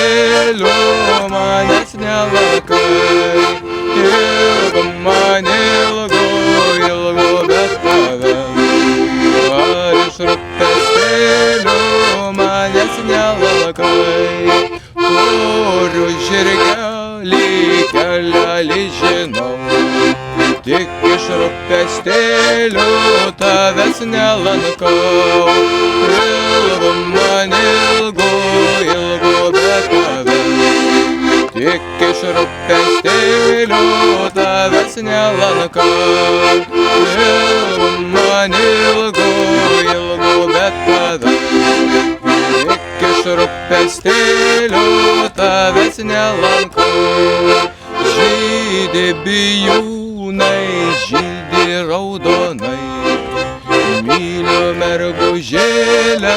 stilių manęs nelaikai. Ilgu man ilgu, ilgu be tavęs. Ar iš rūpestėlių manęs nelaikai. Turiu žirgelį, kelelį žinau, tik iš rūpestėlių tavęs nelankau. Ilgu man ilgu, ilgu be tavęs, tik iš rūpestėlių tavęs nelankau. Ilgu man ilgu, ilgu be tavęs, tik iš rūpestėlių tavęs nelankau. Žydi bijūnai, žydi raudonai, myliu mergužėlę,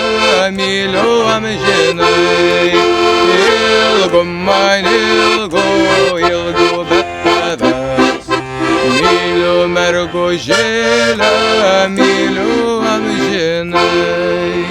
myliu amžinai. Ilgu man ilgu, ilgu be tavęs, myliu mergužėlę, myliu amžinai.